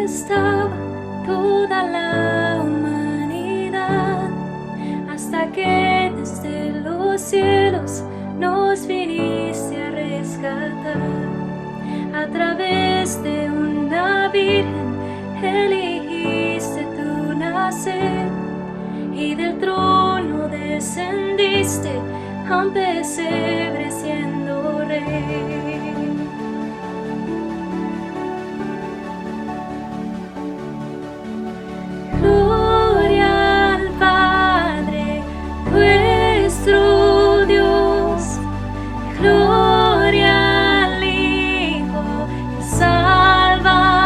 estaba toda la humanidad, hasta que desde los cielos nos viniste a rescatar. A través de una virgen elegiste tu nacer, y del trono descendiste a un pesebre siendo rey. Gloria al Padre, nuestro Dios. Gloria al Hijo, el Salvador.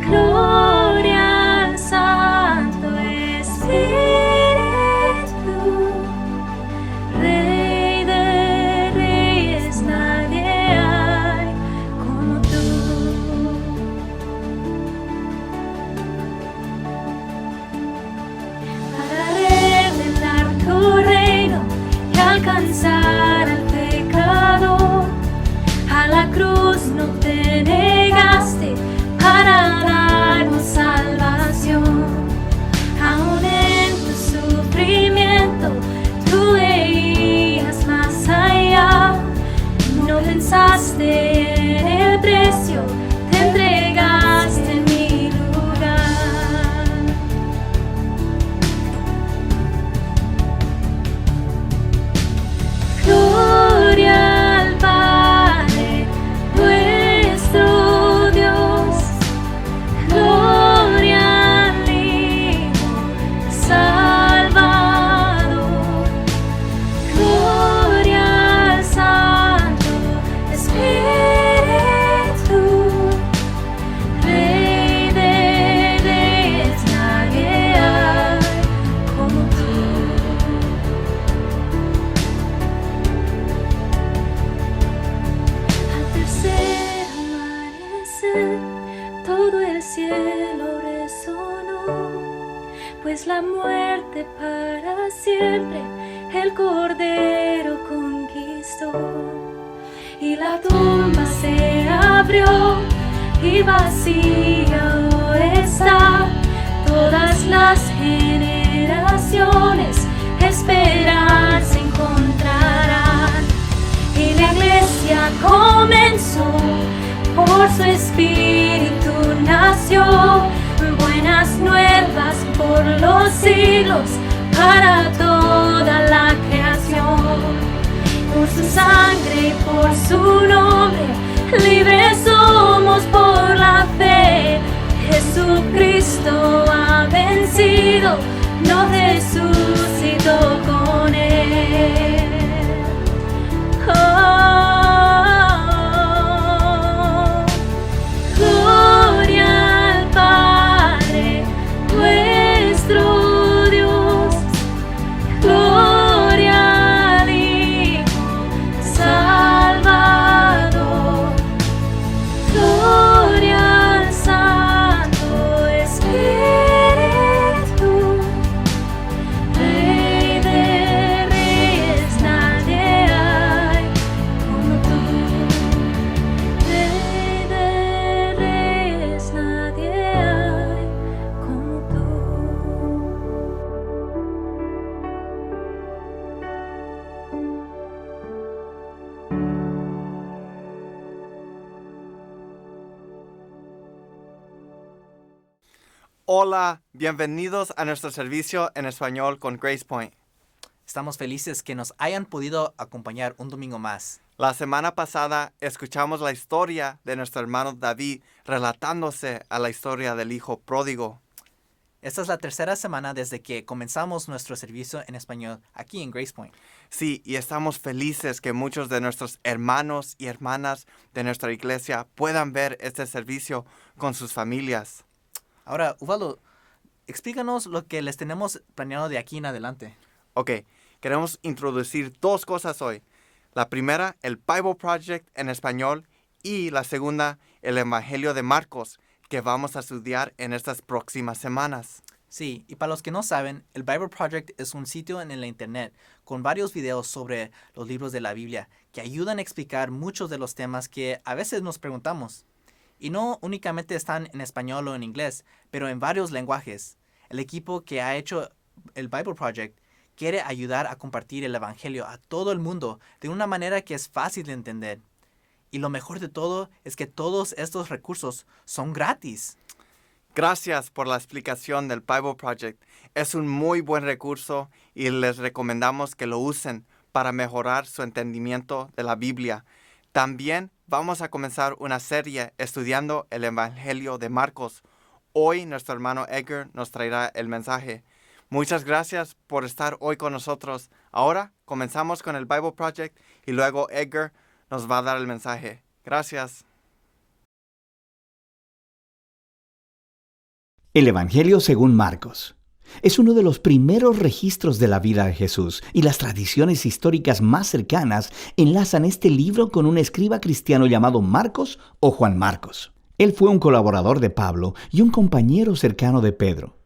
Gloria al Santo Espíritu. Rey de reyes, nadie hay como tú. Para revelar tu reino y alcanzar al pecador, a la cruz no te negaste para darnos salvación. Aún en tu sufrimiento tú veías más allá, no pensaste en el precio, te entregaste en mi lugar. Gloria al Padre, nuestro Dios. Gloria al Hijo, Salvador. Gloria al Santo Espíritu. Rey de reyes, nadie hay como tú. Al tercer amanecer, todo el cielo resonó, pues la muerte para siempre el Cordero conquistó. Y la tumba se abrió y vacía hoy está. Todas las generaciones esperanza encontrarán. Y la iglesia comenzó, por su espíritu nació. Buenas nuevas por los siglos, para toda la creación. Por su sangre y por su nombre, libres somos por la fe. Jesucristo ha vencido, nos resucitó con él. Gloria al Padre, nuestro Dios. Gloria al Hijo, Salvador. Gloria al Santo Espíritu. Rey de reyes, nadie hay como tú. Rey de reyes, nadie hay como tú. Hola, bienvenidos a nuestro servicio en español con Grace Point. Estamos felices que nos hayan podido acompañar un domingo más. La semana pasada escuchamos la historia de nuestro hermano David relatándose a la historia del hijo pródigo. Esta es la tercera semana desde que comenzamos nuestro servicio en español aquí en Grace Point. Sí, y estamos felices que muchos de nuestros hermanos y hermanas de nuestra iglesia puedan ver este servicio con sus familias. Ahora, Ubaldo, explícanos lo que les tenemos planeado de aquí en adelante. Ok, queremos introducir dos cosas hoy. La primera, el Bible Project en español, y la segunda, el Evangelio de Marcos, que vamos a estudiar en estas próximas semanas. Sí, y para los que no saben, el Bible Project es un sitio en la internet con varios videos sobre los libros de la Biblia que ayudan a explicar muchos de los temas que a veces nos preguntamos. Y no únicamente están en español o en inglés, pero en varios lenguajes. El equipo que ha hecho el Bible Project quiere ayudar a compartir el Evangelio a todo el mundo de una manera que es fácil de entender. Y lo mejor de todo es que todos estos recursos son gratis. Gracias por la explicación del Bible Project. Es un muy buen recurso y les recomendamos que lo usen para mejorar su entendimiento de la Biblia. También vamos a comenzar una serie estudiando el Evangelio de Marcos. Hoy nuestro hermano Edgar nos traerá el mensaje. Muchas gracias por estar hoy con nosotros. Ahora comenzamos con el Bible Project y luego Edgar nos va a dar el mensaje. Gracias. El Evangelio según Marcos es uno de los primeros registros de la vida de Jesús, y las tradiciones históricas más cercanas enlazan este libro con un escriba cristiano llamado Marcos o Juan Marcos. Él fue un colaborador de Pablo y un compañero cercano de Pedro.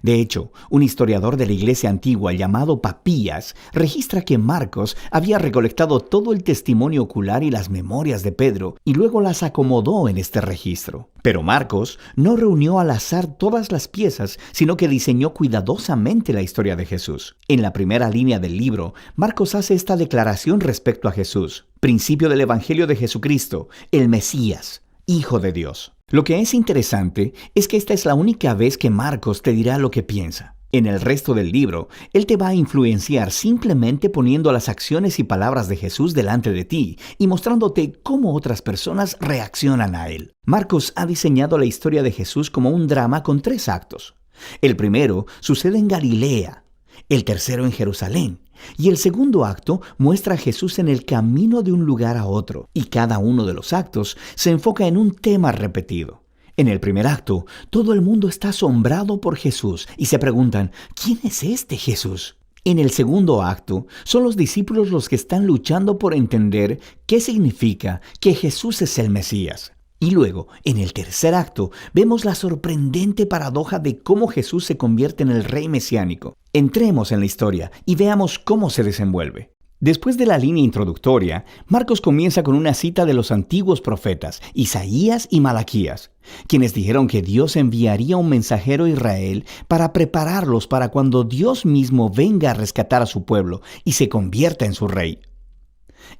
De hecho, un historiador de la iglesia antigua llamado Papías registra que Marcos había recolectado todo el testimonio ocular y las memorias de Pedro y luego las acomodó en este registro. Pero Marcos no reunió al azar todas las piezas, sino que diseñó cuidadosamente la historia de Jesús. En la primera línea del libro, Marcos hace esta declaración respecto a Jesús: principio del Evangelio de Jesucristo, el Mesías, Hijo de Dios. Lo que es interesante es que esta es la única vez que Marcos te dirá lo que piensa. En el resto del libro, él te va a influenciar simplemente poniendo las acciones y palabras de Jesús delante de ti y mostrándote cómo otras personas reaccionan a él. Marcos ha diseñado la historia de Jesús como un drama con 3 actos. El primero sucede en Galilea, el tercero en Jerusalén, y el segundo acto muestra a Jesús en el camino de un lugar a otro, y cada uno de los actos se enfoca en un tema repetido. En el primer acto, todo el mundo está asombrado por Jesús y se preguntan: ¿quién es este Jesús? En el segundo acto, son los discípulos los que están luchando por entender qué significa que Jesús es el Mesías. Y luego, en el tercer acto, vemos la sorprendente paradoja de cómo Jesús se convierte en el rey mesiánico. Entremos en la historia y veamos cómo se desenvuelve. Después de la línea introductoria, Marcos comienza con una cita de los antiguos profetas, Isaías y Malaquías, quienes dijeron que Dios enviaría un mensajero a Israel para prepararlos para cuando Dios mismo venga a rescatar a su pueblo y se convierta en su rey.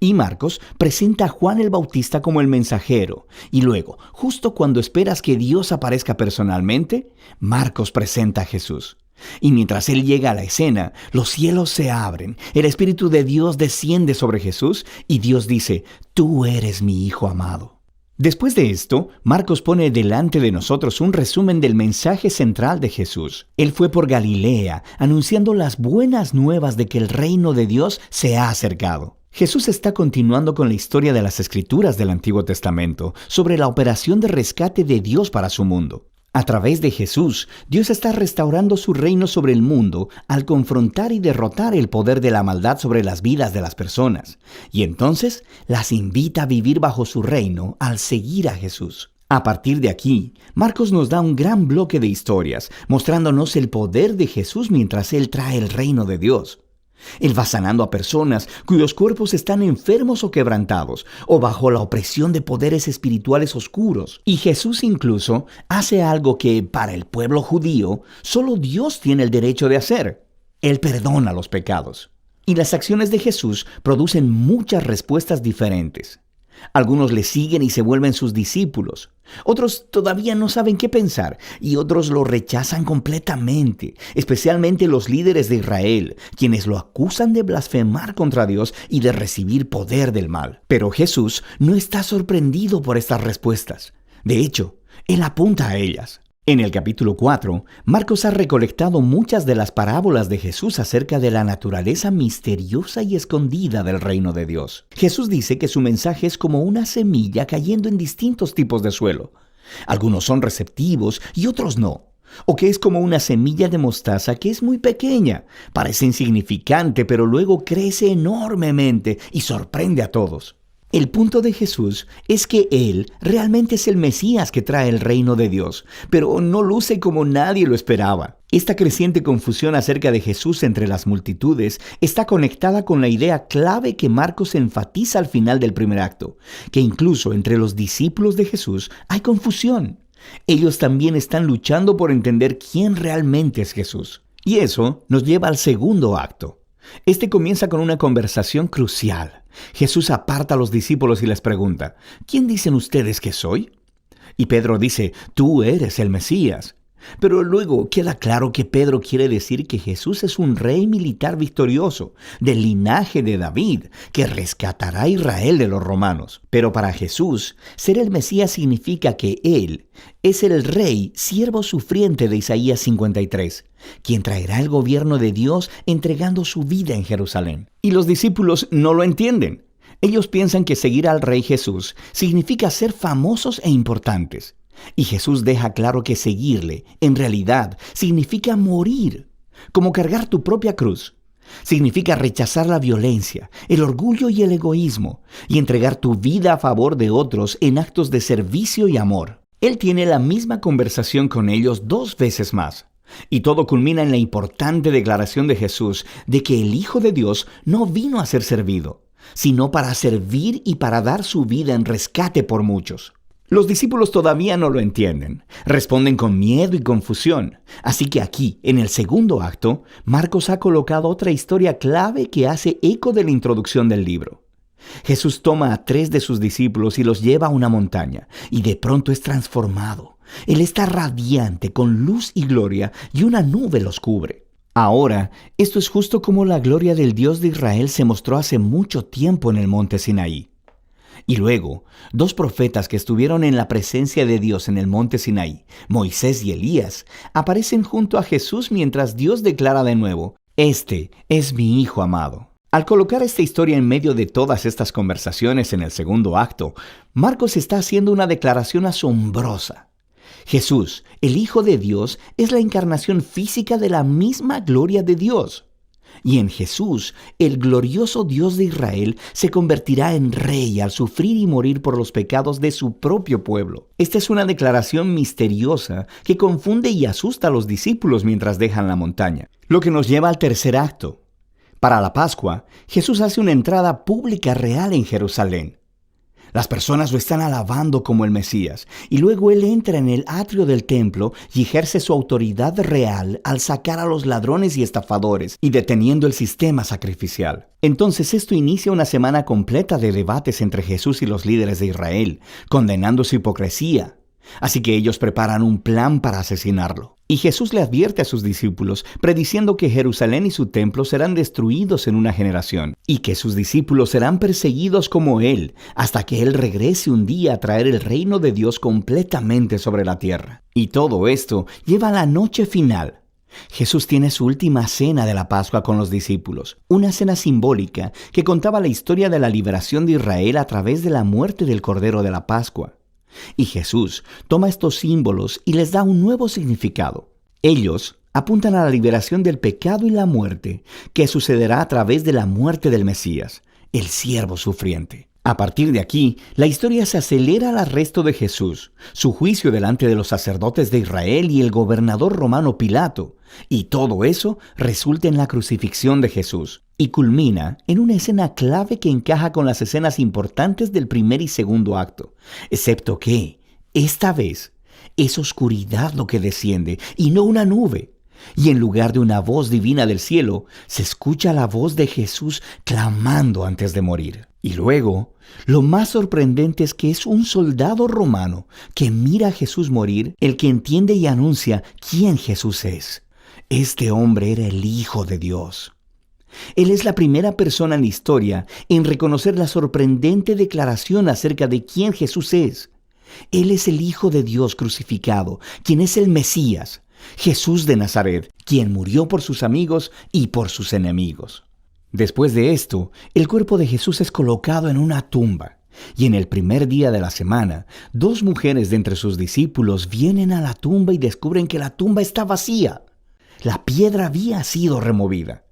Y Marcos presenta a Juan el Bautista como el mensajero. Y luego, justo cuando esperas que Dios aparezca personalmente, Marcos presenta a Jesús. Y mientras él llega a la escena, los cielos se abren, el Espíritu de Dios desciende sobre Jesús y Dios dice: «Tú eres mi Hijo amado». Después de esto, Marcos pone delante de nosotros un resumen del mensaje central de Jesús. Él fue por Galilea, anunciando las buenas nuevas de que el reino de Dios se ha acercado. Jesús está continuando con la historia de las Escrituras del Antiguo Testamento sobre la operación de rescate de Dios para su mundo. A través de Jesús, Dios está restaurando su reino sobre el mundo al confrontar y derrotar el poder de la maldad sobre las vidas de las personas. Y entonces las invita a vivir bajo su reino al seguir a Jesús. A partir de aquí, Marcos nos da un gran bloque de historias, mostrándonos el poder de Jesús mientras Él trae el reino de Dios. Él va sanando a personas cuyos cuerpos están enfermos o quebrantados, o bajo la opresión de poderes espirituales oscuros. Y Jesús incluso hace algo que, para el pueblo judío, solo Dios tiene el derecho de hacer. Él perdona los pecados. Y las acciones de Jesús producen muchas respuestas diferentes. Algunos le siguen y se vuelven sus discípulos. Otros todavía no saben qué pensar y otros lo rechazan completamente, especialmente los líderes de Israel, quienes lo acusan de blasfemar contra Dios y de recibir poder del mal. Pero Jesús no está sorprendido por estas respuestas. De hecho, Él apunta a ellas. En el capítulo 4, Marcos ha recolectado muchas de las parábolas de Jesús acerca de la naturaleza misteriosa y escondida del reino de Dios. Jesús dice que su mensaje es como una semilla cayendo en distintos tipos de suelo. Algunos son receptivos y otros no. O que es como una semilla de mostaza que es muy pequeña, parece insignificante, pero luego crece enormemente y sorprende a todos. El punto de Jesús es que Él realmente es el Mesías que trae el reino de Dios, pero no luce como nadie lo esperaba. Esta creciente confusión acerca de Jesús entre las multitudes está conectada con la idea clave que Marcos enfatiza al final del primer acto, que incluso entre los discípulos de Jesús hay confusión. Ellos también están luchando por entender quién realmente es Jesús. Y eso nos lleva al segundo acto. Este comienza con una conversación crucial. Jesús aparta a los discípulos y les pregunta, ¿quién dicen ustedes que soy? Y Pedro dice, tú eres el Mesías. Pero luego queda claro que Pedro quiere decir que Jesús es un rey militar victorioso, del linaje de David, que rescatará a Israel de los romanos. Pero para Jesús, ser el Mesías significa que Él es el rey, siervo sufriente de Isaías 53, quien traerá el gobierno de Dios entregando su vida en Jerusalén. Y los discípulos no lo entienden. Ellos piensan que seguir al Rey Jesús significa ser famosos e importantes. Y Jesús deja claro que seguirle, en realidad, significa morir, como cargar tu propia cruz. Significa rechazar la violencia, el orgullo y el egoísmo, y entregar tu vida a favor de otros en actos de servicio y amor. Él tiene la misma conversación con ellos 2 veces más. Y todo culmina en la importante declaración de Jesús de que el Hijo de Dios no vino a ser servido, sino para servir y para dar su vida en rescate por muchos. Los discípulos todavía no lo entienden, responden con miedo y confusión. Así que aquí, en el segundo acto, Marcos ha colocado otra historia clave que hace eco de la introducción del libro. Jesús toma a 3 de sus discípulos y los lleva a una montaña, y de pronto es transformado. Él está radiante, con luz y gloria, y una nube los cubre. Ahora, esto es justo como la gloria del Dios de Israel se mostró hace mucho tiempo en el monte Sinaí. Y luego, 2 profetas que estuvieron en la presencia de Dios en el monte Sinaí, Moisés y Elías, aparecen junto a Jesús mientras Dios declara de nuevo, «Este es mi Hijo amado». Al colocar esta historia en medio de todas estas conversaciones en el segundo acto, Marcos está haciendo una declaración asombrosa. Jesús, el Hijo de Dios, es la encarnación física de la misma gloria de Dios. Y en Jesús, el glorioso Dios de Israel se convertirá en rey al sufrir y morir por los pecados de su propio pueblo. Esta es una declaración misteriosa que confunde y asusta a los discípulos mientras dejan la montaña. Lo que nos lleva al tercer acto. Para la Pascua, Jesús hace una entrada pública real en Jerusalén. Las personas lo están alabando como el Mesías, y luego Él entra en el atrio del templo y ejerce su autoridad real al sacar a los ladrones y estafadores y deteniendo el sistema sacrificial. Entonces esto inicia una semana completa de debates entre Jesús y los líderes de Israel, condenando su hipocresía. Así que ellos preparan un plan para asesinarlo. Y Jesús le advierte a sus discípulos, prediciendo que Jerusalén y su templo serán destruidos en una generación, y que sus discípulos serán perseguidos como Él, hasta que Él regrese un día a traer el reino de Dios completamente sobre la tierra. Y todo esto lleva a la noche final. Jesús tiene su última cena de la Pascua con los discípulos, una cena simbólica que contaba la historia de la liberación de Israel a través de la muerte del Cordero de la Pascua. Y Jesús toma estos símbolos y les da un nuevo significado. Ellos apuntan a la liberación del pecado y la muerte, que sucederá a través de la muerte del Mesías, el siervo sufriente. A partir de aquí, la historia se acelera al arresto de Jesús, su juicio delante de los sacerdotes de Israel y el gobernador romano Pilato, y todo eso resulta en la crucifixión de Jesús, y culmina en una escena clave que encaja con las escenas importantes del primer y segundo acto, excepto que, esta vez, es oscuridad lo que desciende y no una nube. Y en lugar de una voz divina del cielo, se escucha la voz de Jesús clamando antes de morir. Y luego, lo más sorprendente es que es un soldado romano que mira a Jesús morir, el que entiende y anuncia quién Jesús es. Este hombre era el Hijo de Dios. Él es la primera persona en la historia en reconocer la sorprendente declaración acerca de quién Jesús es. Él es el Hijo de Dios crucificado, quien es el Mesías, Jesús de Nazaret, quien murió por sus amigos y por sus enemigos. Después de esto, el cuerpo de Jesús es colocado en una tumba, y en el primer día de la semana, 2 mujeres de entre sus discípulos vienen a la tumba y descubren que la tumba está vacía. La piedra había sido removida.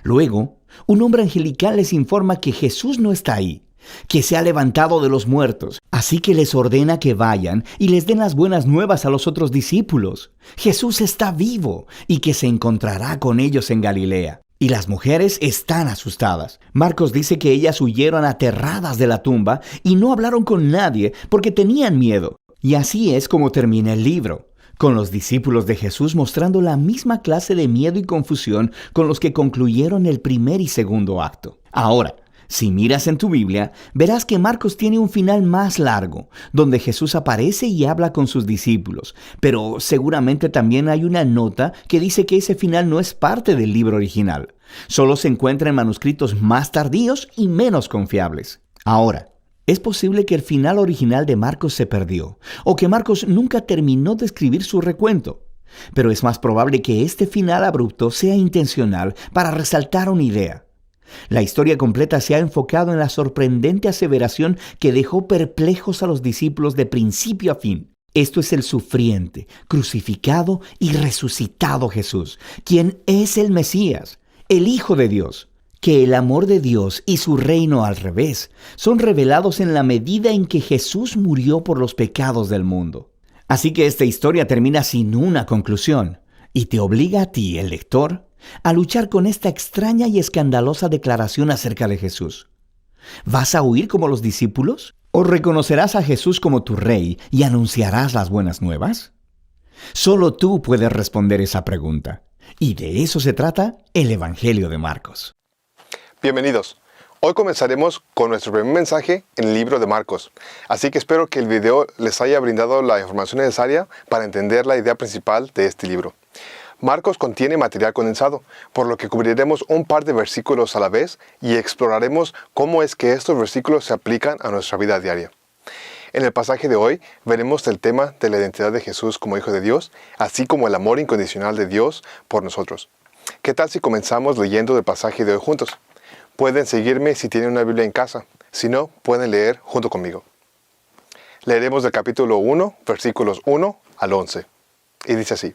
Luego, un hombre angelical les informa que Jesús no está ahí, que se ha levantado de los muertos. Así que les ordena que vayan y les den las buenas nuevas a los otros discípulos. Jesús está vivo y que se encontrará con ellos en Galilea. Y las mujeres están asustadas. Marcos dice que ellas huyeron aterradas de la tumba y no hablaron con nadie porque tenían miedo. Y así es como termina el libro, con los discípulos de Jesús mostrando la misma clase de miedo y confusión con los que concluyeron el primer y segundo acto. Ahora, si miras en tu Biblia, verás que Marcos tiene un final más largo, donde Jesús aparece y habla con sus discípulos, pero seguramente también hay una nota que dice que ese final no es parte del libro original. Solo se encuentra en manuscritos más tardíos y menos confiables. Ahora, es posible que el final original de Marcos se perdió, o que Marcos nunca terminó de escribir su recuento. Pero es más probable que este final abrupto sea intencional para resaltar una idea. La historia completa se ha enfocado en la sorprendente aseveración que dejó perplejos a los discípulos de principio a fin. Esto es el sufriente, crucificado y resucitado Jesús, quien es el Mesías, el Hijo de Dios. Que el amor de Dios y su reino al revés son revelados en la medida en que Jesús murió por los pecados del mundo. Así que esta historia termina sin una conclusión y te obliga a ti, el lector, a luchar con esta extraña y escandalosa declaración acerca de Jesús. ¿Vas a huir como los discípulos? ¿O reconocerás a Jesús como tu rey y anunciarás las buenas nuevas? Solo tú puedes responder esa pregunta. Y de eso se trata el Evangelio de Marcos. Bienvenidos. Hoy comenzaremos con nuestro primer mensaje en el libro de Marcos. Así que espero que el video les haya brindado la información necesaria para entender la idea principal de este libro. Marcos contiene material condensado, por lo que cubriremos un par de versículos a la vez y exploraremos cómo es que estos versículos se aplican a nuestra vida diaria. En el pasaje de hoy veremos el tema de la identidad de Jesús como Hijo de Dios, así como el amor incondicional de Dios por nosotros. ¿Qué tal si comenzamos leyendo el pasaje de hoy juntos? Pueden seguirme si tienen una Biblia en casa, si no, pueden leer junto conmigo. Leeremos del capítulo 1, versículos 1 al 11, y dice así.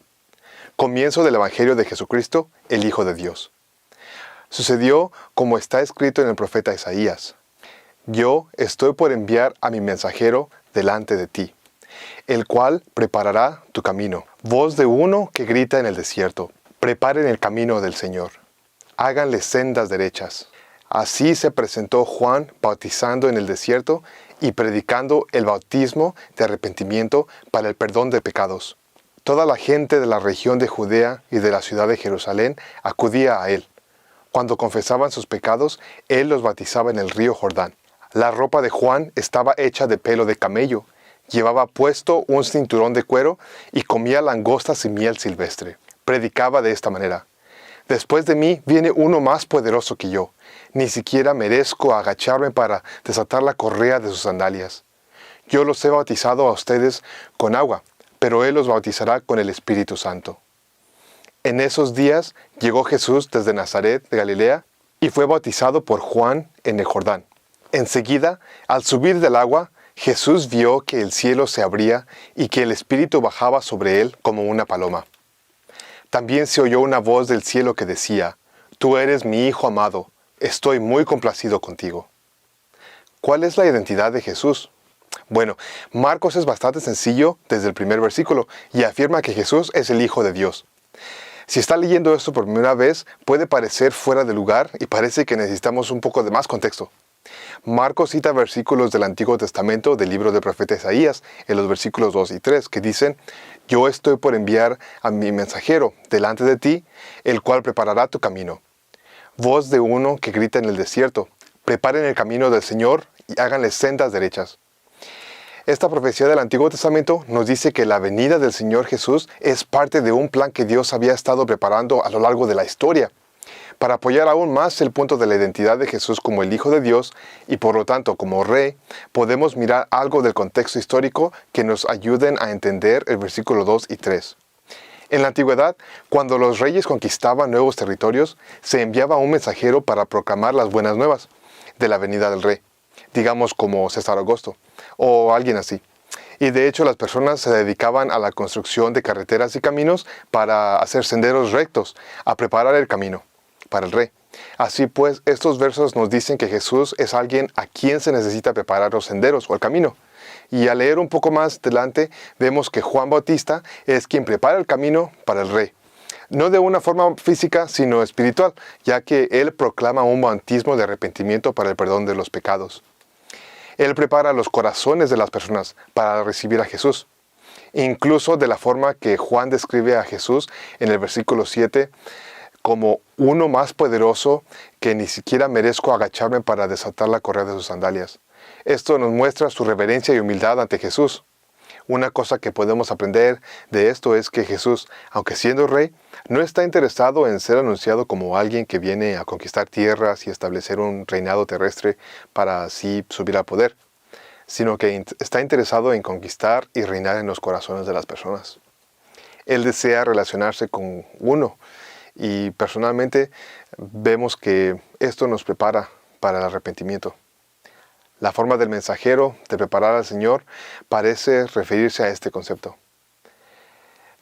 Comienzo del Evangelio de Jesucristo, el Hijo de Dios. Sucedió como está escrito en el profeta Isaías. Yo estoy por enviar a mi mensajero delante de ti, el cual preparará tu camino. Voz de uno que grita en el desierto, preparen el camino del Señor, háganle sendas derechas. Así se presentó Juan bautizando en el desierto y predicando el bautismo de arrepentimiento para el perdón de pecados. Toda la gente de la región de Judea y de la ciudad de Jerusalén acudía a él. Cuando confesaban sus pecados, él los bautizaba en el río Jordán. La ropa de Juan estaba hecha de pelo de camello, llevaba puesto un cinturón de cuero y comía langostas y miel silvestre. Predicaba de esta manera. Después de mí viene uno más poderoso que yo. Ni siquiera merezco agacharme para desatar la correa de sus sandalias. Yo los he bautizado a ustedes con agua, pero él los bautizará con el Espíritu Santo. En esos días llegó Jesús desde Nazaret de Galilea y fue bautizado por Juan en el Jordán. Enseguida, al subir del agua, Jesús vio que el cielo se abría y que el Espíritu bajaba sobre él como una paloma. También se oyó una voz del cielo que decía, «Tú eres mi Hijo amado, estoy muy complacido contigo». ¿Cuál es la identidad de Jesús? Bueno, Marcos es bastante sencillo desde el primer versículo y afirma que Jesús es el Hijo de Dios. Si está leyendo esto por primera vez, puede parecer fuera de lugar y parece que necesitamos un poco de más contexto. Marcos cita versículos del Antiguo Testamento del libro del profeta Isaías en los versículos 2 y 3 que dicen, «Yo estoy por enviar a mi mensajero delante de ti, el cual preparará tu camino. Voz de uno que grita en el desierto, preparen el camino del Señor y háganle sendas derechas». Esta profecía del Antiguo Testamento nos dice que la venida del Señor Jesús es parte de un plan que Dios había estado preparando a lo largo de la historia. Para apoyar aún más el punto de la identidad de Jesús como el Hijo de Dios y por lo tanto como Rey, podemos mirar algo del contexto histórico que nos ayuden a entender el versículo 2 y 3. En la antigüedad, cuando los reyes conquistaban nuevos territorios, se enviaba un mensajero para proclamar las buenas nuevas de la venida del rey, digamos como César Augusto, o alguien así. Y de hecho las personas se dedicaban a la construcción de carreteras y caminos para hacer senderos rectos, a preparar el camino. para el rey. Así pues, estos versos nos dicen que Jesús es alguien a quien se necesita preparar los senderos o el camino. Y al leer un poco más adelante, vemos que Juan Bautista es quien prepara el camino para el rey. No de una forma física, sino espiritual, ya que él proclama un bautismo de arrepentimiento para el perdón de los pecados. Él prepara los corazones de las personas para recibir a Jesús. Incluso de la forma que Juan describe a Jesús en el versículo 7, como uno más poderoso que ni siquiera merezco agacharme para desatar la correa de sus sandalias. Esto nos muestra su reverencia y humildad ante Jesús. Una cosa que podemos aprender de esto es que Jesús, aunque siendo rey, no está interesado en ser anunciado como alguien que viene a conquistar tierras y establecer un reinado terrestre para así subir al poder, sino que está interesado en conquistar y reinar en los corazones de las personas. Él desea relacionarse con uno. Y personalmente vemos que esto nos prepara para el arrepentimiento. La forma del mensajero de preparar al Señor parece referirse a este concepto.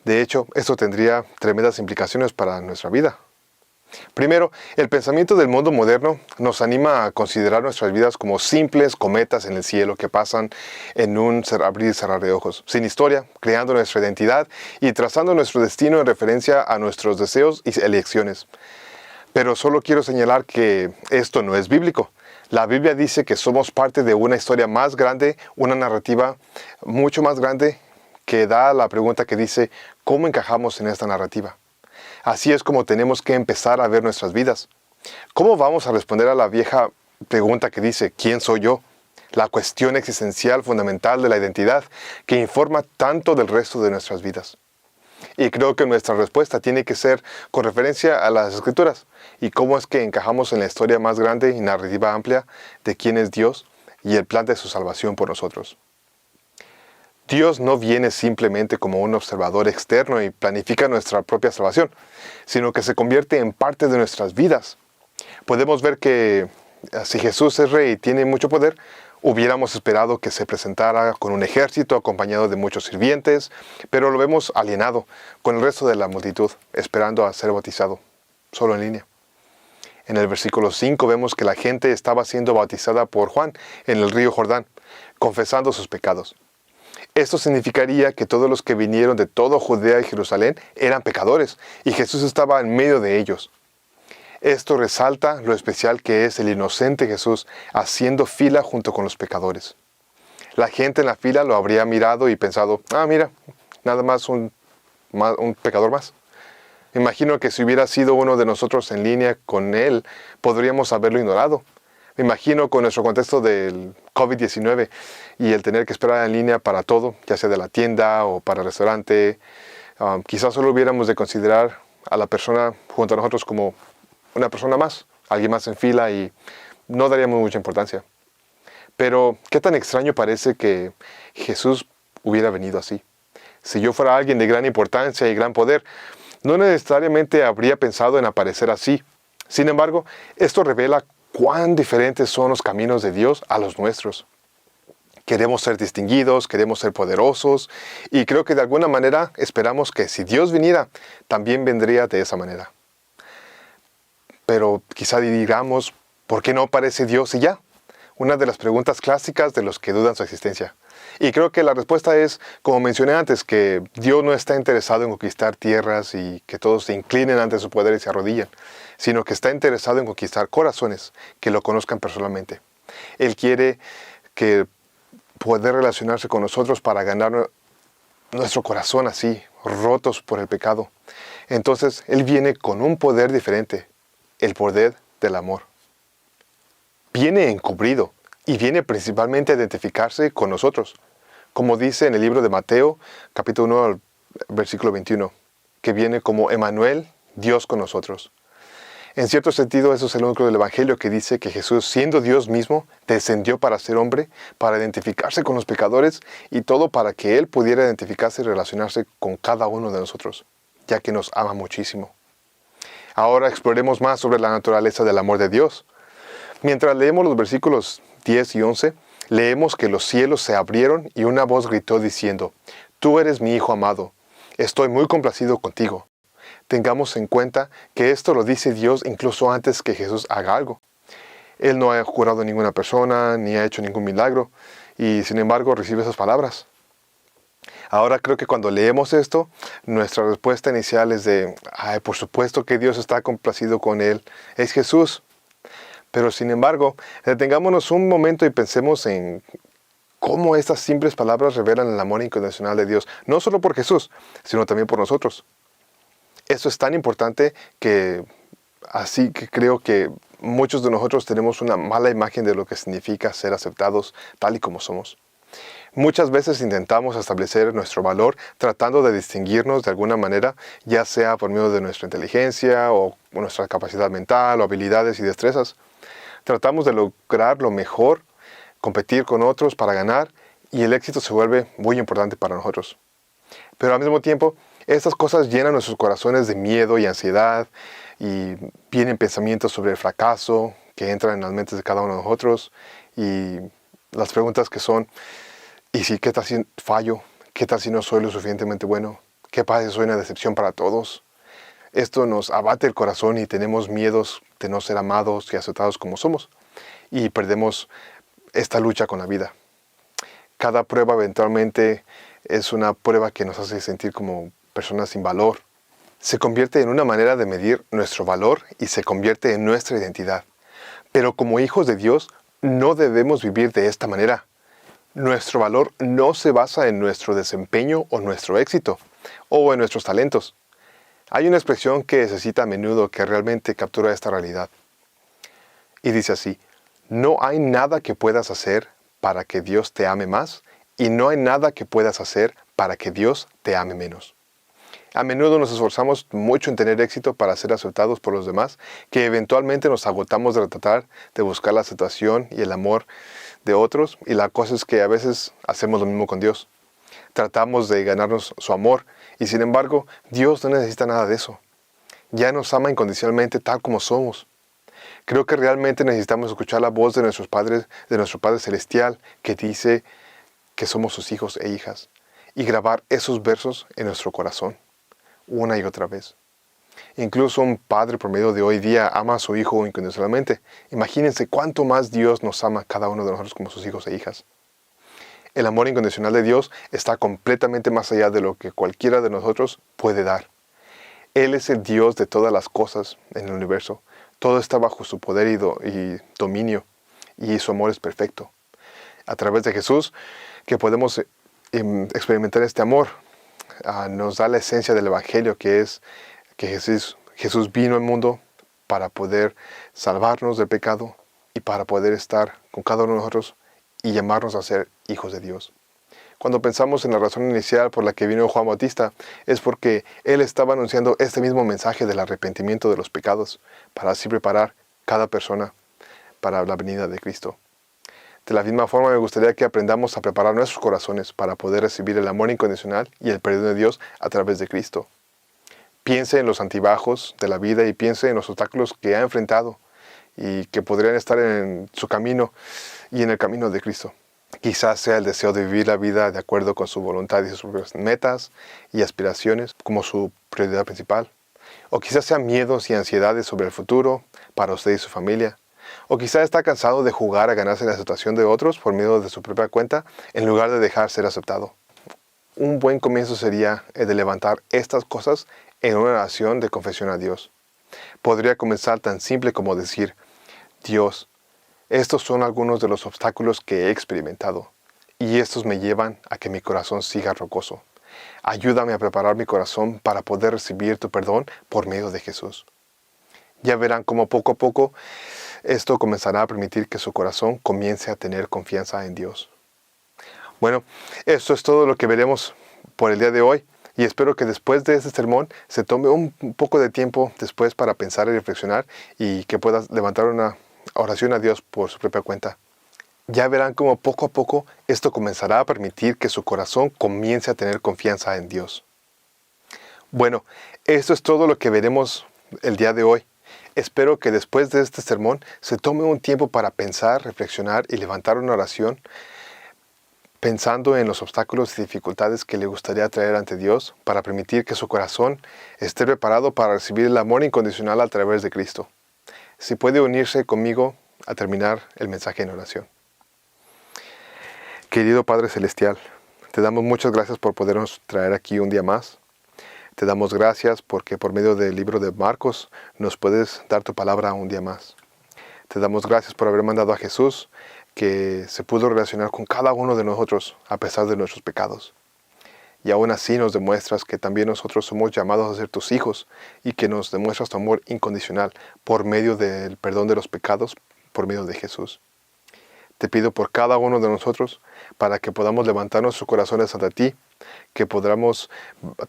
De hecho, esto tendría tremendas implicaciones para nuestra vida. Primero, el pensamiento del mundo moderno nos anima a considerar nuestras vidas como simples cometas en el cielo que pasan en un abrir y cerrar de ojos, sin historia, creando nuestra identidad y trazando nuestro destino en referencia a nuestros deseos y elecciones. Pero solo quiero señalar que esto no es bíblico. La Biblia dice que somos parte de una historia más grande, una narrativa mucho más grande que da la pregunta que dice, ¿cómo encajamos en esta narrativa? Así es como tenemos que empezar a ver nuestras vidas. ¿Cómo vamos a responder a la vieja pregunta que dice, ¿quién soy yo? La cuestión existencial fundamental de la identidad que informa tanto del resto de nuestras vidas. Y creo que nuestra respuesta tiene que ser con referencia a las Escrituras y cómo es que encajamos en la historia más grande y narrativa amplia de quién es Dios y el plan de su salvación por nosotros. Dios no viene simplemente como un observador externo y planifica nuestra propia salvación, sino que se convierte en parte de nuestras vidas. Podemos ver que si Jesús es rey y tiene mucho poder, hubiéramos esperado que se presentara con un ejército acompañado de muchos sirvientes, pero lo vemos alienado con el resto de la multitud, esperando a ser bautizado, solo en línea. En el versículo 5 vemos que la gente estaba siendo bautizada por Juan en el río Jordán, confesando sus pecados. Esto significaría que todos los que vinieron de toda Judea y Jerusalén eran pecadores, y Jesús estaba en medio de ellos. Esto resalta lo especial que es el inocente Jesús haciendo fila junto con los pecadores. La gente en la fila lo habría mirado y pensado, mira, nada más un pecador más. Me imagino que si hubiera sido uno de nosotros en línea con él, podríamos haberlo ignorado. Me imagino con nuestro contexto del COVID-19 y el tener que esperar en línea para todo, ya sea de la tienda o para el restaurante, quizás solo hubiéramos de considerar a la persona junto a nosotros como una persona más, alguien más en fila y no daríamos mucha importancia. Pero, ¿qué tan extraño parece que Jesús hubiera venido así? Si yo fuera alguien de gran importancia y gran poder, no necesariamente habría pensado en aparecer así. Sin embargo, esto revela cuán diferentes son los caminos de Dios a los nuestros. Queremos ser distinguidos, queremos ser poderosos y creo que de alguna manera esperamos que si Dios viniera, también vendría de esa manera. Pero quizá digamos, ¿por qué no aparece Dios y ya? Una de las preguntas clásicas de los que dudan su existencia. Y creo que la respuesta es, como mencioné antes, que Dios no está interesado en conquistar tierras y que todos se inclinen ante su poder y se arrodillen, sino que está interesado en conquistar corazones que lo conozcan personalmente. Él quiere que poder relacionarse con nosotros para ganar nuestro corazón así, rotos por el pecado. Entonces, Él viene con un poder diferente, el poder del amor. Viene encubrido y viene principalmente a identificarse con nosotros, como dice en el libro de Mateo, capítulo 1, versículo 21, que viene como Emmanuel, Dios con nosotros. En cierto sentido, eso es el núcleo del Evangelio que dice que Jesús, siendo Dios mismo, descendió para ser hombre, para identificarse con los pecadores y todo para que Él pudiera identificarse y relacionarse con cada uno de nosotros, ya que nos ama muchísimo. Ahora exploremos más sobre la naturaleza del amor de Dios. Mientras leemos los versículos 10 y 11, leemos que los cielos se abrieron y una voz gritó diciendo, «Tú eres mi Hijo amado, estoy muy complacido contigo». tengamos en cuenta que esto lo dice Dios incluso antes que Jesús haga algo. Él no ha curado a ninguna persona, ni ha hecho ningún milagro, y sin embargo recibe esas palabras. Ahora creo que cuando leemos esto, nuestra respuesta inicial es de, ay, por supuesto que Dios está complacido con él, es Jesús. Pero sin embargo, detengámonos un momento y pensemos en cómo estas simples palabras revelan el amor incondicional de Dios, no solo por Jesús, sino también por nosotros. Esto es tan importante que así que creo que muchos de nosotros tenemos una mala imagen de lo que significa ser aceptados tal y como somos. Muchas veces intentamos establecer nuestro valor tratando de distinguirnos de alguna manera, ya sea por medio de nuestra inteligencia o nuestra capacidad mental o habilidades y destrezas. Tratamos de lograr lo mejor, competir con otros para ganar, y el éxito se vuelve muy importante para nosotros. Pero al mismo tiempo, estas cosas llenan nuestros corazones de miedo y ansiedad, y vienen pensamientos sobre el fracaso que entran en las mentes de cada uno de nosotros, y las preguntas que son, ¿y si qué tal si fallo? ¿Qué tal si no soy lo suficientemente bueno? ¿Qué pasa si soy una decepción para todos? Esto nos abate el corazón y tenemos miedos de no ser amados y aceptados como somos, y perdemos esta lucha con la vida. Cada prueba eventualmente es una prueba que nos hace sentir como personas sin valor. Se convierte en una manera de medir nuestro valor y se convierte en nuestra identidad. Pero como hijos de Dios, no debemos vivir de esta manera. Nuestro valor no se basa en nuestro desempeño o nuestro éxito, o en nuestros talentos. Hay una expresión que se cita a menudo que realmente captura esta realidad. Y dice así: no hay nada que puedas hacer para que Dios te ame más, y no hay nada que puedas hacer para que Dios te ame menos. A menudo nos esforzamos mucho en tener éxito para ser aceptados por los demás, que eventualmente nos agotamos de tratar de buscar la aceptación y el amor de otros, y la cosa es que a veces hacemos lo mismo con Dios. Tratamos de ganarnos su amor, y sin embargo, Dios no necesita nada de eso. Ya nos ama incondicionalmente tal como somos. Creo que realmente necesitamos escuchar la voz de nuestro Padre Celestial, que dice que somos sus hijos e hijas, y grabar esos versos en nuestro corazón, una y otra vez. Incluso un padre promedio de hoy día ama a su hijo incondicionalmente. Imagínense cuánto más Dios nos ama a cada uno de nosotros como sus hijos e hijas. El amor incondicional de Dios está completamente más allá de lo que cualquiera de nosotros puede dar. Él es el Dios de todas las cosas en el universo. Todo está bajo su poder y dominio, y su amor es perfecto. A través de Jesús, que podemos experimentar este amor, nos da la esencia del Evangelio, que es que Jesús vino al mundo para poder salvarnos del pecado y para poder estar con cada uno de nosotros y llamarnos a ser hijos de Dios. Cuando pensamos en la razón inicial por la que vino Juan Bautista, es porque él estaba anunciando este mismo mensaje del arrepentimiento de los pecados, para así preparar cada persona para la venida de Cristo. De la misma forma, me gustaría que aprendamos a preparar nuestros corazones para poder recibir el amor incondicional y el perdón de Dios a través de Cristo. Piense en los altibajos de la vida y piense en los obstáculos que ha enfrentado y que podrían estar en su camino y en el camino de Cristo. Quizás sea el deseo de vivir la vida de acuerdo con su voluntad y sus propias metas y aspiraciones como su prioridad principal. O quizás sean miedos y ansiedades sobre el futuro para usted y su familia. O quizás está cansado de jugar a ganarse la aceptación de otros por medio de su propia cuenta en lugar de dejar ser aceptado. Un buen comienzo sería el de levantar estas cosas en una oración de confesión a Dios. Podría comenzar tan simple como decir: Dios, estos son algunos de los obstáculos que he experimentado, y estos me llevan a que mi corazón siga rocoso. Ayúdame a preparar mi corazón para poder recibir tu perdón por medio de Jesús. Ya verán cómo poco a poco esto comenzará a permitir que su corazón comience a tener confianza en Dios. Bueno, esto es todo lo que veremos por el día de hoy, y espero que después de este sermón se tome un poco de tiempo después para pensar y reflexionar, y que pueda levantar una oración a Dios por su propia cuenta. Ya verán cómo poco a poco esto comenzará a permitir que su corazón comience a tener confianza en Dios. Bueno, esto es todo lo que veremos el día de hoy. Espero que después de este sermón se tome un tiempo para pensar, reflexionar y levantar una oración pensando en los obstáculos y dificultades que le gustaría traer ante Dios para permitir que su corazón esté preparado para recibir el amor incondicional a través de Cristo. Si puede unirse conmigo a terminar el mensaje en oración. Querido Padre Celestial, te damos muchas gracias por podernos traer aquí un día más. Te damos gracias porque por medio del libro de Marcos nos puedes dar tu palabra un día más. Te damos gracias por haber mandado a Jesús, que se pudo relacionar con cada uno de nosotros a pesar de nuestros pecados. Y aún así nos demuestras que también nosotros somos llamados a ser tus hijos y que nos demuestras tu amor incondicional por medio del perdón de los pecados, por medio de Jesús. Te pido por cada uno de nosotros para que podamos levantar nuestros corazones ante ti, que podamos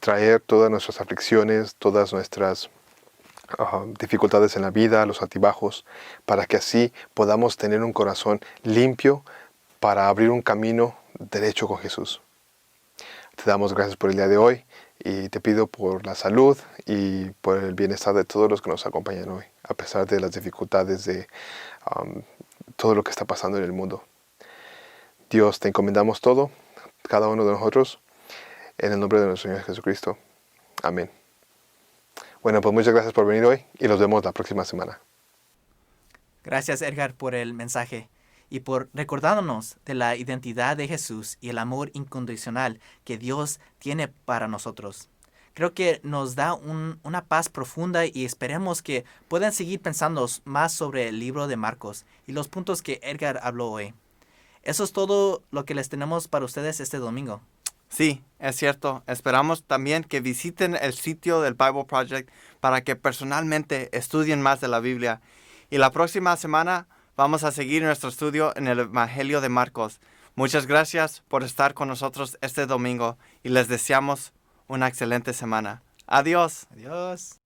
traer todas nuestras aflicciones, todas nuestras dificultades en la vida, los altibajos, para que así podamos tener un corazón limpio para abrir un camino derecho con Jesús. Te damos gracias por el día de hoy y te pido por la salud y por el bienestar de todos los que nos acompañan hoy, a pesar de las dificultades de todo lo que está pasando en el mundo. Dios, te encomendamos todo, cada uno de nosotros, en el nombre de nuestro Señor Jesucristo. Amén. Bueno, pues muchas gracias por venir hoy y nos vemos la próxima semana. Gracias, Edgar, por el mensaje y por recordándonos de la identidad de Jesús y el amor incondicional que Dios tiene para nosotros. Creo que nos da una paz profunda y esperemos que puedan seguir pensando más sobre el libro de Marcos y los puntos que Edgar habló hoy. Eso es todo lo que les tenemos para ustedes este domingo. Sí, es cierto. Esperamos también que visiten el sitio del Bible Project para que personalmente estudien más de la Biblia. Y la próxima semana vamos a seguir nuestro estudio en el Evangelio de Marcos. Muchas gracias por estar con nosotros este domingo y les deseamos una excelente semana. Adiós. Adiós.